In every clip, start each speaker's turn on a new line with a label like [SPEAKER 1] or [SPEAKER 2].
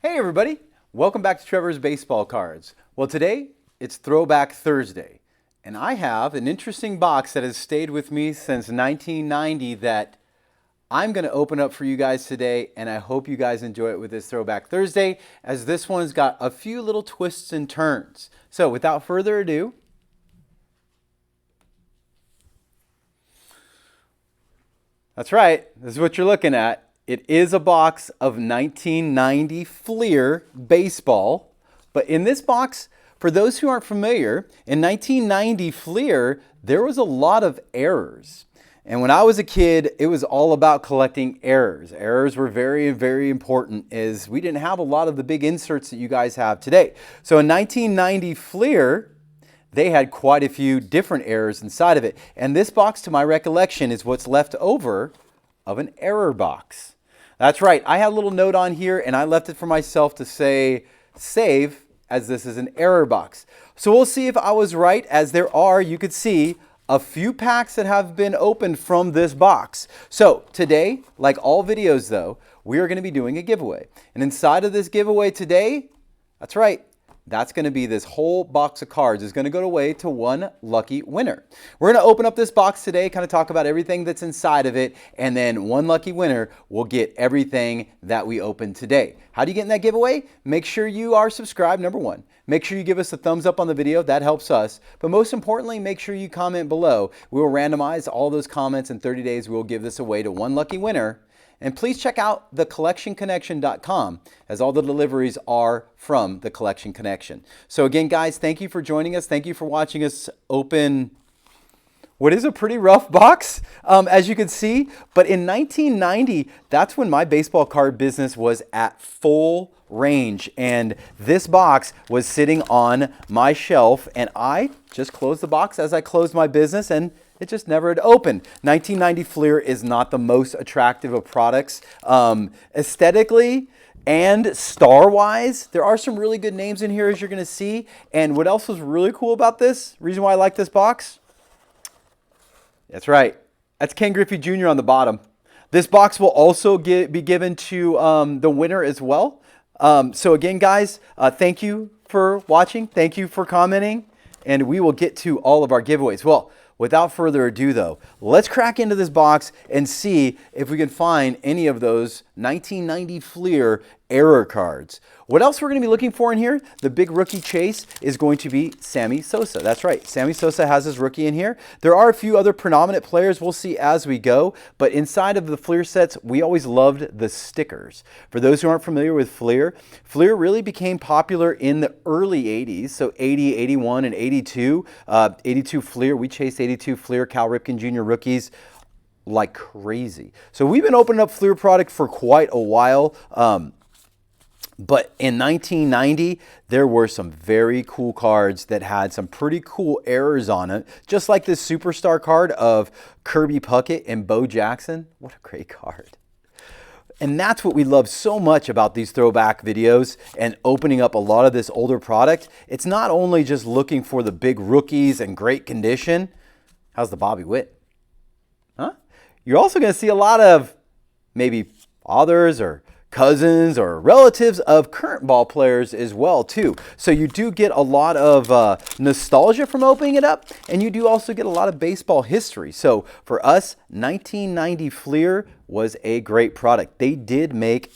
[SPEAKER 1] Hey everybody, welcome back to Trevor's Baseball Cards. Well, today it's Throwback Thursday, and I have an interesting box that has stayed with me since 1990 that I'm going to open up for you guys today, and I hope you guys enjoy it with this Throwback Thursday, as this one's got a few little twists and turns. So without further ado, that's right, this is what you're looking at. It is a box of 1990 FLEER baseball, but in this box, for those who aren't familiar, in 1990 FLEER, there was a lot of errors. And when I was a kid, it was all about collecting errors. Errors were very, very important, as we didn't have a lot of the big inserts that you guys have today. So in 1990 FLEER, they had quite a few different errors inside of it. And this box, to my recollection, is what's left over of an error box. That's right, I had a little note on here and I left it for myself to say save, as this is an error box. So we'll see if I was right, as there are, you could see, a few packs that have been opened from this box. So today, like all videos though, we are going to be doing a giveaway. And inside of this giveaway today, that's right, that's going to be this whole box of cards is going to go away to one lucky winner. We're going to open up this box today, kind of talk about everything that's inside of it, and then one lucky winner will get everything that we open today. How do you get in that giveaway? Make sure you are subscribed, number one. Make sure you give us a thumbs up on the video. That helps us. But most importantly, make sure you comment below. We will randomize all those comments in 30 days. We'll give this away to one lucky winner. And please check out thecollectionconnection.com, as all the deliveries are from The Collection Connection. So again, guys, thank you for joining us. Thank you for watching us open what is a pretty rough box, as you can see. But in 1990, that's when my baseball card business was at full range. And this box was sitting on my shelf, and I just closed the box as I closed my business, and it just never had opened. 1990 FLEER is not the most attractive of products. Aesthetically and star-wise, there are some really good names in here, as you're going to see. And what else was really cool about this, reason why I like this box? That's right. That's Ken Griffey Jr. on the bottom. This box will also be given to the winner as well. So again, guys, thank you for watching. Thank you for commenting. And we will get to all of our giveaways. Well, without further ado, though, let's crack into this box and see if we can find any of those 1990 FLEER error cards. What else we're going to be looking for in here? The big rookie chase is going to be Sammy Sosa. That's right, Sammy Sosa has his rookie in here. There are a few other predominant players we'll see as we go, but inside of the FLEER sets, we always loved the stickers. For those who aren't familiar with FLEER, FLEER really became popular in the early 80s, so 80, 81, and 82. 82 FLEER, we chased 82 FLEER Cal Ripken Jr. rookies like crazy. So we've been opening up FLEER product for quite a while. But in 1990, there were some very cool cards that had some pretty cool errors on it. Just like this superstar card of Kirby Puckett and Bo Jackson. What a great card. And that's what we love so much about these throwback videos and opening up a lot of this older product. It's not only just looking for the big rookies and great condition. How's the Bobby Witt? Huh? You're also going to see a lot of maybe fathers or cousins or relatives of current ball players as well too. So you do get a lot of nostalgia from opening it up, and you do also get a lot of baseball history. So for us, 1990 FLEER was a great product. They did make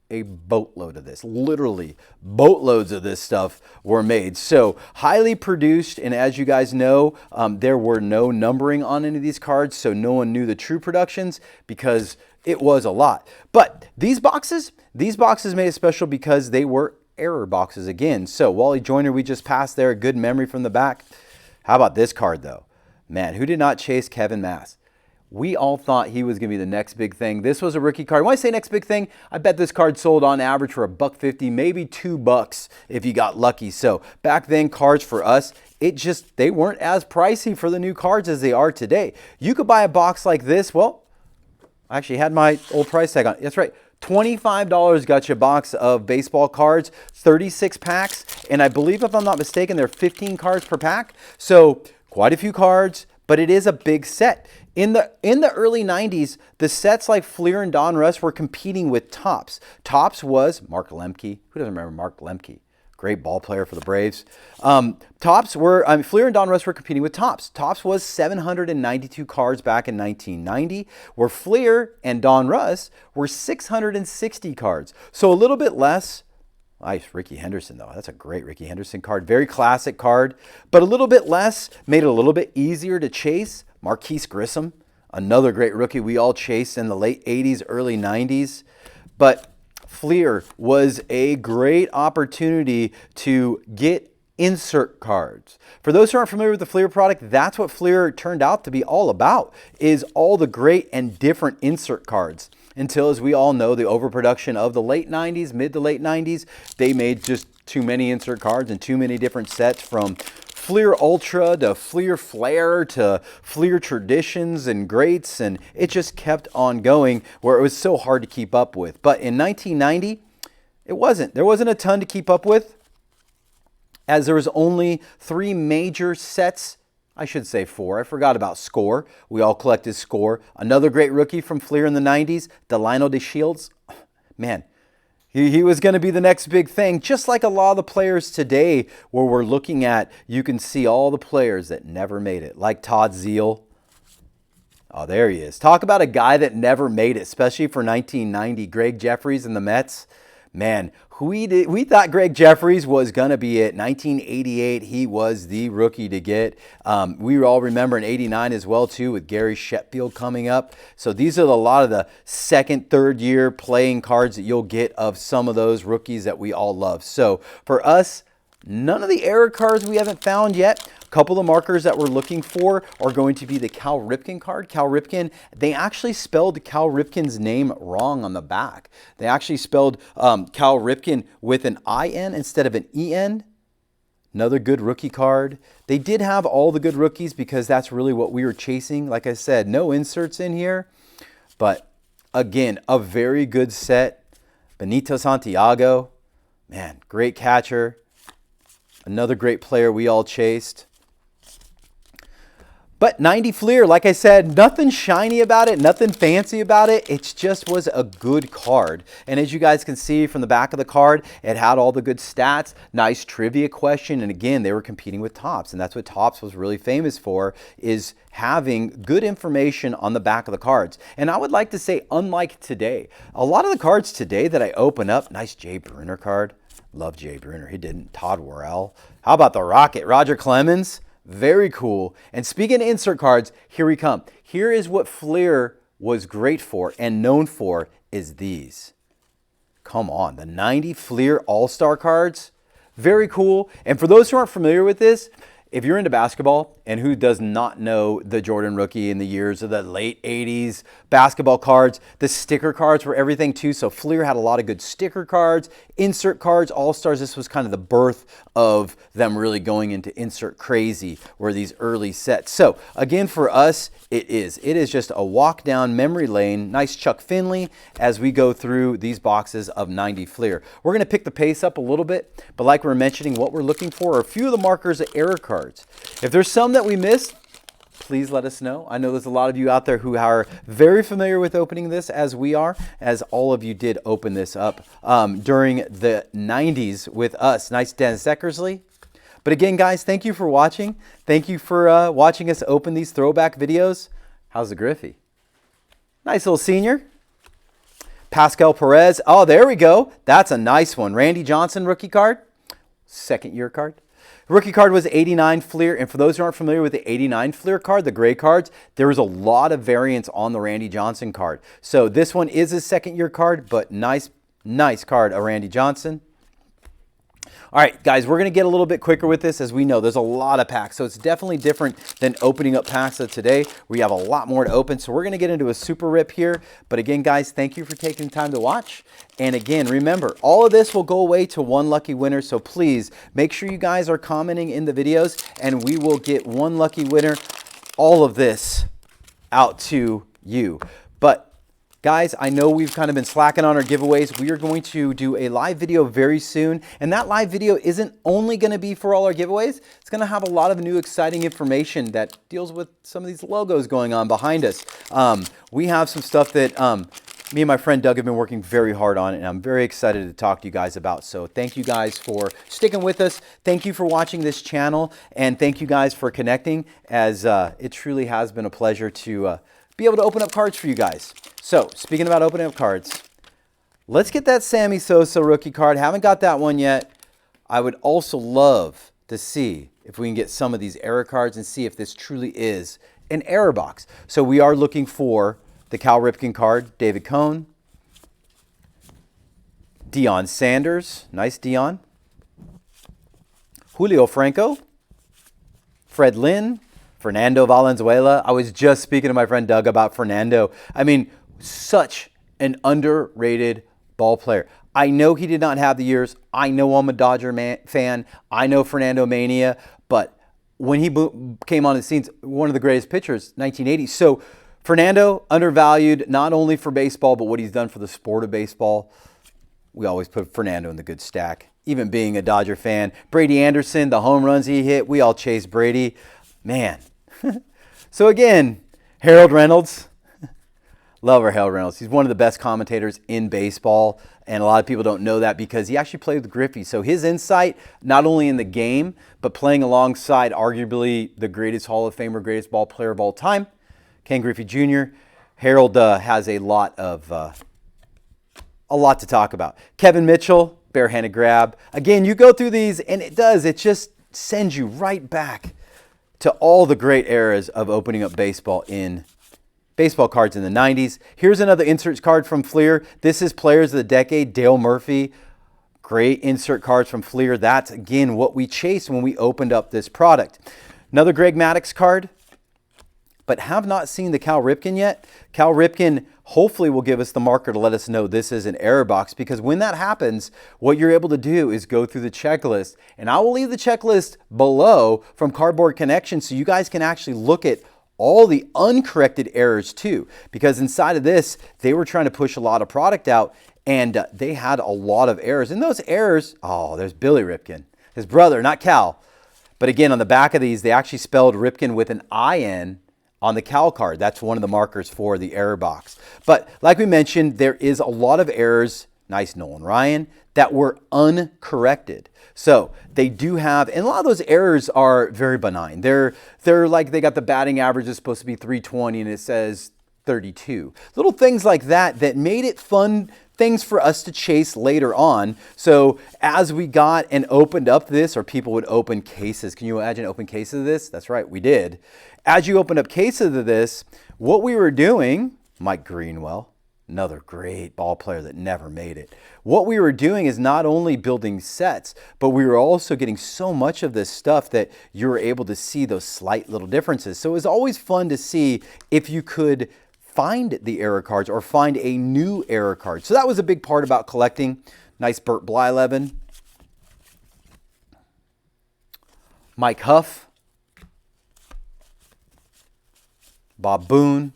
[SPEAKER 1] a boatload of this. Literally boatloads of this stuff were made. So highly produced, and as you guys know, there were no numbering on any of these cards, so no one knew the true productions because it was a lot. But these boxes made it special because they were error boxes again. So Wally Joyner, we just passed there, a good memory from the back. How about this card though? Man, who did not chase Kevin Mass? We all thought he was going to be the next big thing. This was a rookie card. When I say next big thing, I bet this card sold on average for $1.50, maybe $2 if you got lucky. So back then, cards for us, they weren't as pricey for the new cards as they are today. You could buy a box like this. Well, I actually had my old price tag on. That's right. $25 got you a box of baseball cards, 36 packs, and I believe, if I'm not mistaken, there are 15 cards per pack. So quite a few cards, but it is a big set. In the early 90s, the sets like FLEER and Donruss were competing with Topps. Topps was Mark Lemke. Who doesn't remember Mark Lemke? Great ball player for the Braves. FLEER and Donruss were competing with Topps. Topps was 792 cards back in 1990, where FLEER and Donruss were 660 cards. So a little bit less. Nice, Ricky Henderson, though. That's a great Ricky Henderson card. Very classic card, but a little bit less, made it a little bit easier to chase. Marquise Grissom, another great rookie we all chased in the late 80s, early 90s. But FLEER was a great opportunity to get insert cards. For those who aren't familiar with the FLEER product, that's what FLEER turned out to be all about, is all the great and different insert cards. Until, as we all know, the overproduction of the late 90s, mid to late 90s, they made just too many insert cards and too many different sets, from FLEER Ultra to FLEER Flare to FLEER Traditions and Greats, and it just kept on going where it was so hard to keep up with. But in 1990, there wasn't a ton to keep up with, as there was only 3 major sets. I should say 4. I forgot about Score. We all collected Score. Another great rookie from FLEER in the 90s, Delino DeShields. Man, he was going to be the next big thing. Just like a lot of the players today where we're looking at, you can see all the players that never made it, like Todd Zeile. Oh, there he is. Talk about a guy that never made it, especially for 1990. Greg Jeffries and the Mets. Man, we thought Greg Jeffries was going to be it. 1988, he was the rookie to get. We all remember in 89 as well, too, with Gary Sheffield coming up. So these are a lot of the second, third year playing cards that you'll get of some of those rookies that we all love. So for us, none of the error cards we haven't found yet. A couple of markers that we're looking for are going to be the Cal Ripken card. Cal Ripken, they actually spelled Cal Ripken's name wrong on the back. They actually spelled Cal Ripken with an I-N instead of an E-N. Another good rookie card. They did have all the good rookies because that's really what we were chasing. Like I said, no inserts in here. But again, a very good set. Benito Santiago, man, great catcher. Another great player we all chased. But 90 FLEER, like I said, nothing shiny about it, nothing fancy about it. It just was a good card. And as you guys can see from the back of the card, it had all the good stats, nice trivia question. And again, they were competing with Topps. And that's what Topps was really famous for, is having good information on the back of the cards. And I would like to say, unlike today, a lot of the cards today that I open up, nice Jay Bruner card. Love Jay Bruner. He didn't. Todd Worrell. How about the Rocket? Roger Clemens. Very cool. And speaking of insert cards, here we come. Here is what FLEER was great for and known for, is these. Come on, the 90 FLEER All-Star cards. Very cool. And for those who aren't familiar with this, if you're into basketball, and who does not know the Jordan rookie in the years of the late 80s basketball cards, the sticker cards were everything too. So FLEER had a lot of good sticker cards, insert cards, All-Stars. This was kind of the birth of them really going into insert crazy, were these early sets. So again, for us, it is just a walk down memory lane. Nice Chuck Finley as we go through these boxes of 90 FLEER. We're going to pick the pace up a little bit, but like we're mentioning, what we're looking for are a few of the markers of error cards. If there's some that we missed, please let us know. I know there's a lot of you out there who are very familiar with opening this, as we are, as all of you did open this up during the 90s with us. Nice Dennis Eckersley. But again, guys, thank you for watching. Thank you for watching us open these throwback videos. How's the Griffey? Nice little senior. Pascal Perez. Oh, there we go. That's a nice one. Randy Johnson rookie card. Second year card. Rookie card was 89 FLEER, and for those who aren't familiar with the 89 FLEER card, the gray cards, there was a lot of variants on the Randy Johnson card. So this one is a second year card, but nice card of Randy Johnson. All right, guys, we're going to get a little bit quicker with this. As we know, there's a lot of packs, so it's definitely different than opening up packs of today. We have a lot more to open, so we're going to get into a super rip here. But again, guys, thank you for taking the time to watch. And again, remember, all of this will go away to one lucky winner, so please make sure you guys are commenting in the videos, and we will get one lucky winner, all of this, out to you. But Guys, I know we've kind of been slacking on our giveaways. We are going to do a live video very soon. And that live video isn't only going to be for all our giveaways. It's going to have a lot of new exciting information that deals with some of these logos going on behind us. We have some stuff that me and my friend Doug have been working very hard on, and I'm very excited to talk to you guys about. So thank you guys for sticking with us. Thank you for watching this channel, and thank you guys for connecting, as it truly has been a pleasure to be able to open up cards for you guys. So speaking about opening up cards, let's get that Sammy Sosa rookie card. Haven't got that one yet. I would also love to see if we can get some of these error cards and see if this truly is an error box. So we are looking for the Cal Ripken card, David Cone, Deion Sanders, nice Deion, Julio Franco, Fred Lynn, Fernando Valenzuela. I was just speaking to my friend Doug about Fernando. I mean, such an underrated ball player. I know he did not have the years. I know I'm a Dodger fan. I know Fernando Mania, but when he came on the scenes, one of the greatest pitchers, 1980. So Fernando, undervalued not only for baseball, but what he's done for the sport of baseball. We always put Fernando in the good stack, even being a Dodger fan. Brady Anderson, the home runs he hit, we all chase Brady. Man. So again, Harold Reynolds. Love our Harold Reynolds. He's one of the best commentators in baseball, and a lot of people don't know that because he actually played with Griffey. So his insight, not only in the game, but playing alongside arguably the greatest Hall of Famer, greatest ball player of all time, Ken Griffey Jr. Harold has a lot to talk about. Kevin Mitchell, barehanded grab. Again, you go through these, and it just sends you right back to all the great eras of opening up baseball cards in the 90s. Here's another insert card from FLEER. This is Players of the Decade, Dale Murphy. Great insert cards from FLEER. That's, again, what we chased when we opened up this product. Another Greg Maddux card, but have not seen the Cal Ripken yet. Cal Ripken hopefully will give us the marker to let us know this is an error box, because when that happens, what you're able to do is go through the checklist, and I will leave the checklist below from Cardboard Connection so you guys can actually look at all the uncorrected errors too, because inside of this, they were trying to push a lot of product out, and they had a lot of errors. And those errors, oh, there's Billy Ripken, his brother, not Cal. But again, on the back of these, they actually spelled Ripken with an I-N on the Cal card. That's one of the markers for the error box. But like we mentioned, there is a lot of errors, nice Nolan Ryan, that were uncorrected. So they do have, and a lot of those errors are very benign. They're like, they got the batting average is supposed to be 320 and it says 32. Little things like that made it fun things for us to chase later on. So as we got and opened up this, or people would open cases. Can you imagine open cases of this? That's right, we did. As you open up cases of this, what we were doing, Mike Greenwell, another great ball player that never made it. What we were doing is not only building sets, but we were also getting so much of this stuff that you were able to see those slight little differences. So it was always fun to see if you could find the error cards or find a new error card. So that was a big part about collecting. Nice Burt Blyleven. Mike Huff. Bob Boone.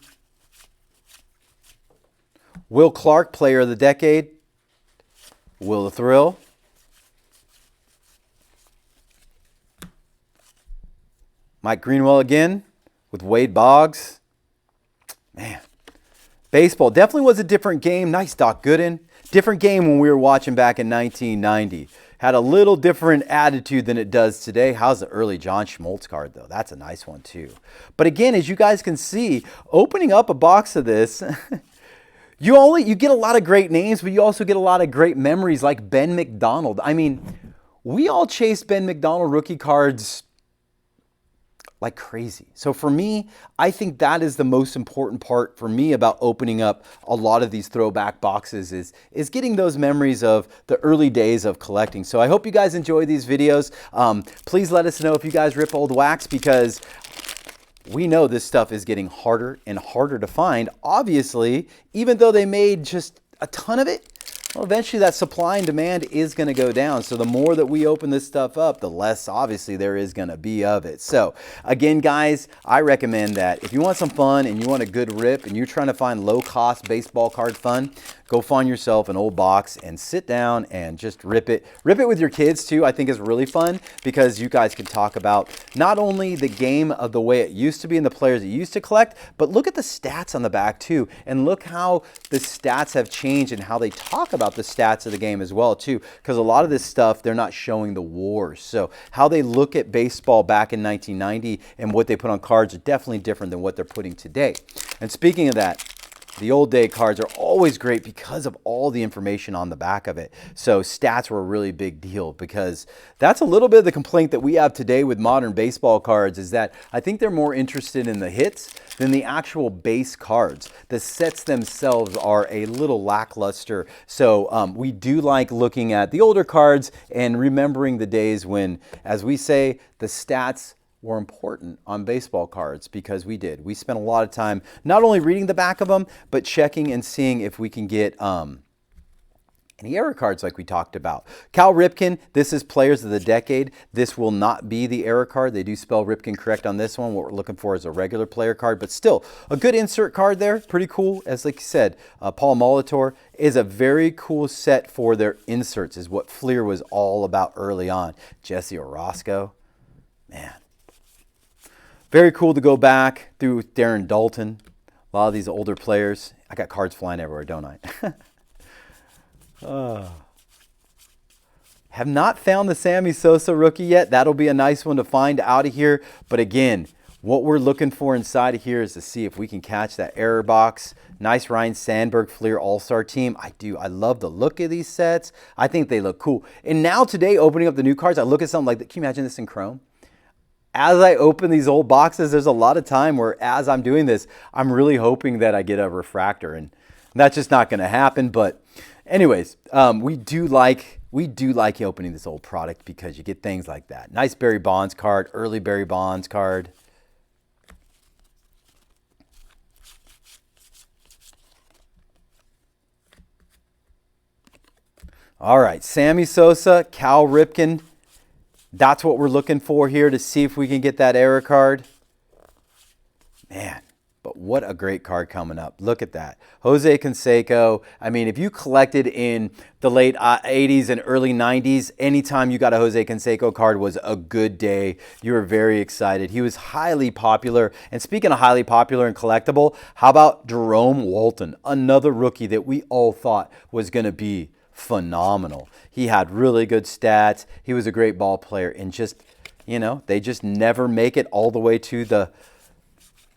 [SPEAKER 1] Will Clark, Player of the Decade. Will the Thrill. Mike Greenwell again with Wade Boggs. Man, baseball definitely was a different game. Nice Doc Gooden. Different game when we were watching back in 1990. Had a little different attitude than it does today. How's the early John Schmaltz card, though? That's a nice one, too. But again, as you guys can see, opening up a box of this, you get a lot of great names, but you also get a lot of great memories like Ben McDonald. I mean, we all chased Ben McDonald rookie cards like crazy. So for me, I think that is the most important part for me about opening up a lot of these throwback boxes is getting those memories of the early days of collecting. So I hope you guys enjoy these videos. Please let us know if you guys rip old wax, because we know this stuff is getting harder and harder to find. Obviously, even though they made just a ton of it, well, eventually that supply and demand is going to go down. So the more that we open this stuff up, the less obviously there is going to be of it. So again, guys, I recommend that if you want some fun and you want a good rip and you're trying to find low cost baseball card fun, go find yourself an old box and sit down and just rip it. Rip it with your kids too. I think is really fun because you guys can talk about not only the game of the way it used to be and the players it used to collect, but look at the stats on the back too. And look how the stats have changed and how they talk about the stats of the game as well too. Because a lot of this stuff, they're not showing the wars. So how they look at baseball back in 1990 and what they put on cards are definitely different than what they're putting today. And speaking of that, the old day cards are always great because of all the information on the back of it. So stats were a really big deal because that's a little bit of the complaint that we have today with modern baseball cards is that I think they're more interested in the hits than the actual base cards. The sets themselves are a little lackluster. So we do like looking at the older cards and remembering the days when, as we say, the stats were important on baseball cards because we did. We spent a lot of time not only reading the back of them, but checking and seeing if we can get any error cards like we talked about. Cal Ripken, this is Players of the Decade. This will not be the error card. They do spell Ripken correct on this one. What we're looking for is a regular player card, but still a good insert card there. Pretty cool. As like you said, Paul Molitor is a very cool set for their inserts is what FLEER was all about early on. Jesse Orosco, man. Very cool to go back through Darren Dalton. A lot of these older players. I got cards flying everywhere, don't I? Have not found the Sammy Sosa rookie yet. That'll be a nice one to find out of here. But again, what we're looking for inside of here is to see if we can catch that error box. Nice Ryan Sandberg FLEER All-Star team. I love the look of these sets. I think they look cool. And now today, opening up the new cards, I look at something like that. Can you imagine this in Chrome? As I open these old boxes, there's a lot of time where as I'm doing this, I'm really hoping that I get a refractor, and that's just not going to happen. But anyways, we do like opening this old product because you get things like that. Nice Barry Bonds card, early Barry Bonds card. All right, Sammy Sosa, Cal Ripken. That's what we're looking for here to see if we can get that error card. Man, but what a great card coming up. Look at that. Jose Canseco. I mean, if you collected in the late 80s and early 90s, anytime you got a Jose Canseco card was a good day. You were very excited. He was highly popular. And speaking of highly popular and collectible, how about Jerome Walton? Another rookie that we all thought was going to be phenomenal. He had really good stats. He was a great ball player and just, you know, they just never make it all the way to the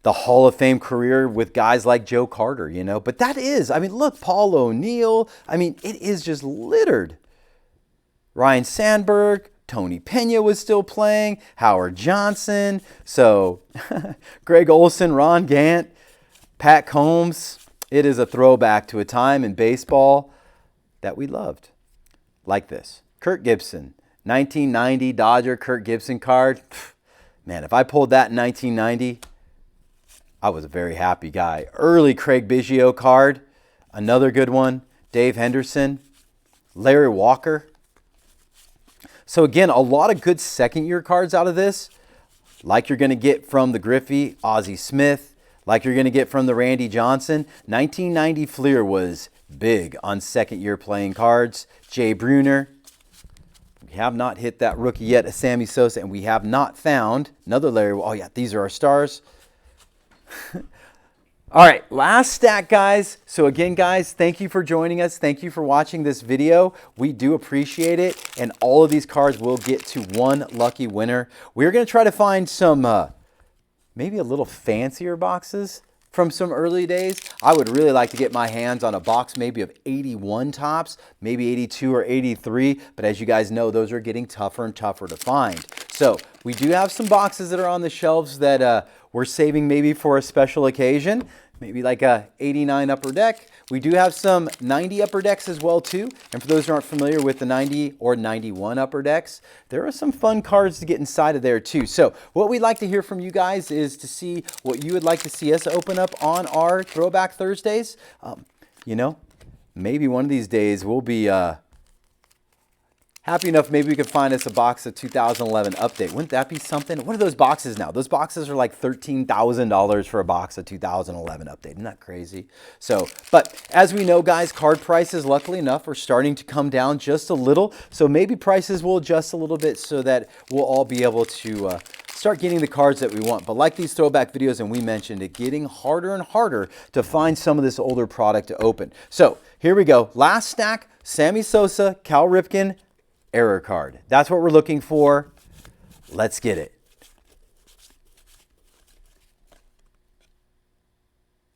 [SPEAKER 1] Hall of Fame career with guys like Joe Carter, you know. But that is, I mean, look, Paul O'Neill. I mean, it is just littered. Ryan Sandberg, Tony Pena was still playing, Howard Johnson. So Greg Olson, Ron Gant, Pat Combs. It is a throwback to a time in baseball that we loved. Like this. Kirk Gibson, 1990 Dodger Kirk Gibson card. Man, if I pulled that in 1990, I was a very happy guy. Early Craig Biggio card, another good one. Dave Henderson, Larry Walker. So again, a lot of good second-year cards out of this, like you're going to get from the Griffey, Ozzie Smith, like you're going to get from the Randy Johnson. 1990 FLEER was big on second-year playing cards. Jay Bruner. We have not hit that rookie yet, a Sammy Sosa, and we have not found another Larry. Oh, yeah, these are our stars. All right, last stack, guys. So again, guys, thank you for joining us. Thank you for watching this video. We do appreciate it, and all of these cards will get to one lucky winner. We're going to try to find some maybe a little fancier boxes from some early days. I would really like to get my hands on a box maybe of 81 tops, maybe 82 or 83, but as you guys know, those are getting tougher and tougher to find. So we do have some boxes that are on the shelves that we're saving maybe for a special occasion, maybe like a 89 Upper Deck. We do have some 90 Upper Decks as well too. And for those who aren't familiar with the 90 or 91 Upper Decks, there are some fun cards to get inside of there too. So what we'd like to hear from you guys is to see what you would like to see us open up on our Throwback Thursdays. You know, maybe one of these days we'll be happy enough, maybe we could find us a box of 2011 update. Wouldn't that be something? What are those boxes now? Those boxes are like $13,000 for a box of 2011 update. Isn't that crazy? So, but as we know, guys, card prices, luckily enough, are starting to come down just a little. So maybe prices will adjust a little bit so that we'll all be able to start getting the cards that we want. But like these throwback videos, and we mentioned it, getting harder and harder to find some of this older product to open. So here we go. Last stack, Sammy Sosa, Cal Ripken, error card. That's what we're looking for. Let's get it.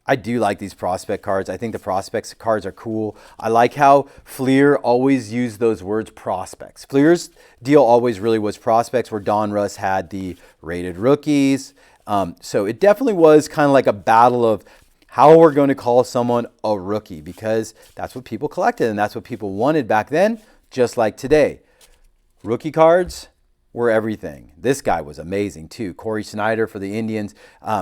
[SPEAKER 1] I do like these prospect cards. I think the prospects cards are cool. I like how FLEER always used those words prospects. FLEER's deal always really was prospects, where Don Russ had the rated rookies. So it definitely was kind of like a battle of how we're going to call someone a rookie, because that's what people collected and that's what people wanted back then, just like today. Rookie cards were everything. This guy was amazing too. Corey Snyder for the Indians.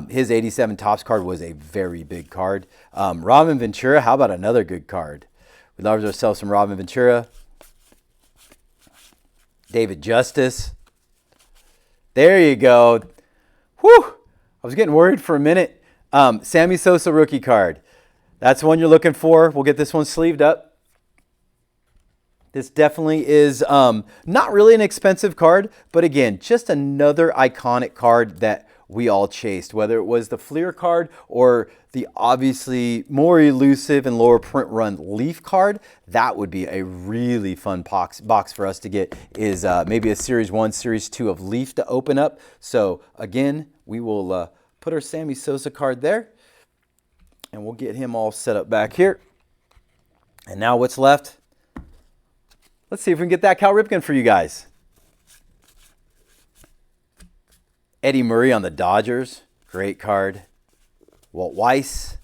[SPEAKER 1] His 87 Topps card was a very big card. Robin Ventura, how about another good card? We loved ourselves some Robin Ventura. David Justice. There you go. Whew! I was getting worried for a minute. Sammy Sosa rookie card. That's the one you're looking for. We'll get this one sleeved up. This definitely is not really an expensive card, but again, just another iconic card that we all chased, whether it was the FLEER card or the obviously more elusive and lower print run Leaf card. That would be a really fun box for us to get, is maybe a Series 1, Series 2 of Leaf to open up. So again, we will put our Sammy Sosa card there, and we'll get him all set up back here. And now what's left? Let's see if we can get that Cal Ripken for you guys. Eddie Murray on the Dodgers. Great card. Walt Weiss.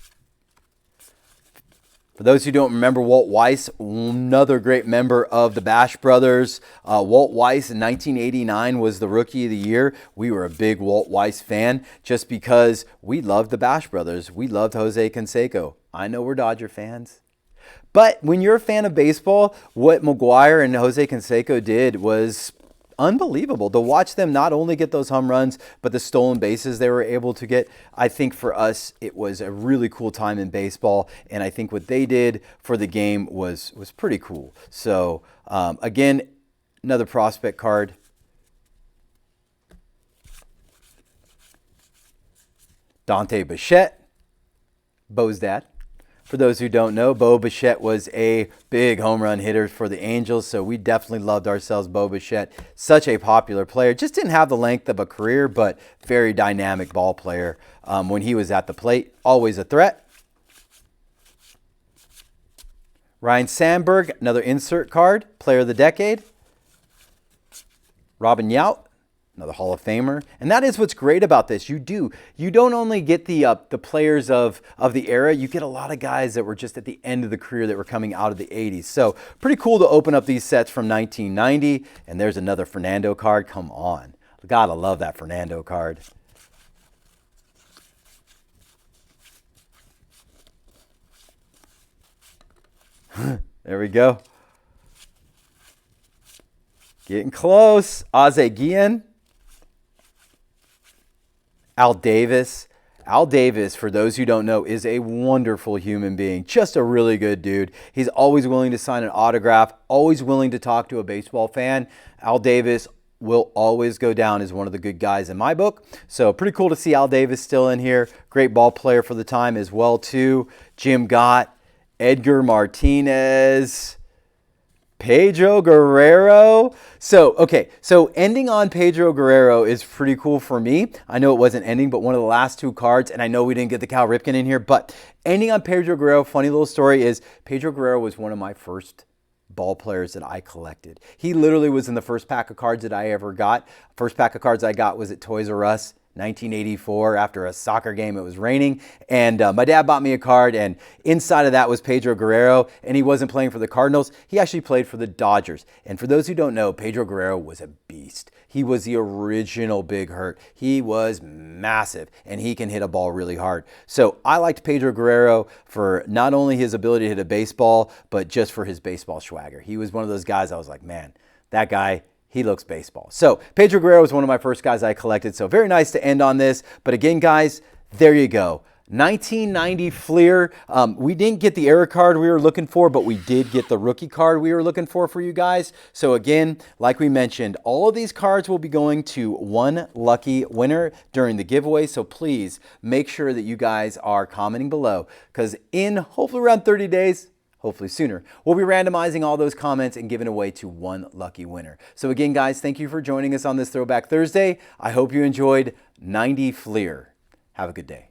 [SPEAKER 1] For those who don't remember Walt Weiss, another great member of the Bash Brothers. Walt Weiss in 1989 was the Rookie of the Year. We were a big Walt Weiss fan just because we loved the Bash Brothers. We loved Jose Canseco. I know we're Dodger fans. But when you're a fan of baseball, what McGuire and Jose Canseco did was unbelievable. To watch them not only get those home runs, but the stolen bases they were able to get. I think for us, it was a really cool time in baseball. And I think what they did for the game was pretty cool. So again, another prospect card. Dante Bichette, Bo's dad. For those who don't know, Bo Bichette was a big home run hitter for the Angels, so we definitely loved ourselves Bo Bichette. Such a popular player. Just didn't have the length of a career, but very dynamic ball player. When he was at the plate, always a threat. Ryan Sandberg, another insert card, player of the decade. Robin Yount, another Hall of Famer. And that is what's great about this. You don't only get the players of the era, you get a lot of guys that were just at the end of the career that were coming out of the 80s. So pretty cool to open up these sets from 1990. And there's another Fernando card. Come on. Gotta love that Fernando card. There we go. Getting close. Ozzie Guillen. Al Davis. Al Davis, for those who don't know, is a wonderful human being. Just a really good dude. He's always willing to sign an autograph, always willing to talk to a baseball fan. Al Davis will always go down as one of the good guys in my book. So pretty cool to see Al Davis still in here. Great ball player for the time as well, too. Jim Gott, Edgar Martinez, Pedro Guerrero. So ending on Pedro Guerrero is pretty cool for me. I know it wasn't ending, but one of the last two cards, and I know we didn't get the Cal Ripken in here, but ending on Pedro Guerrero, funny little story is Pedro Guerrero was one of my first ball players that I collected. He literally was in the first pack of cards that I ever got. First pack of cards I got was at Toys R Us. 1984, after a soccer game. It was raining, and my dad bought me a card, and inside of that was Pedro Guerrero, and he wasn't playing for the Cardinals. He actually played for the Dodgers. And for those who don't know, Pedro Guerrero was a beast. He was the original Big Hurt. He was massive, and he can hit a ball really hard. So I liked Pedro Guerrero for not only his ability to hit a baseball, but just for his baseball swagger. He was one of those guys I was like, man, that guy, he looks baseball. So Pedro Guerrero was one of my first guys I collected. So very nice to end on this. But again, guys, there you go. 1990 FLEER. We didn't get the error card we were looking for, but we did get the rookie card we were looking for you guys. So again, like we mentioned, all of these cards will be going to one lucky winner during the giveaway. So please make sure that you guys are commenting below, because in hopefully around 30 days, hopefully sooner, we'll be randomizing all those comments and giving away to one lucky winner. So again, guys, thank you for joining us on this Throwback Thursday. I hope you enjoyed 90 FLEER. Have a good day.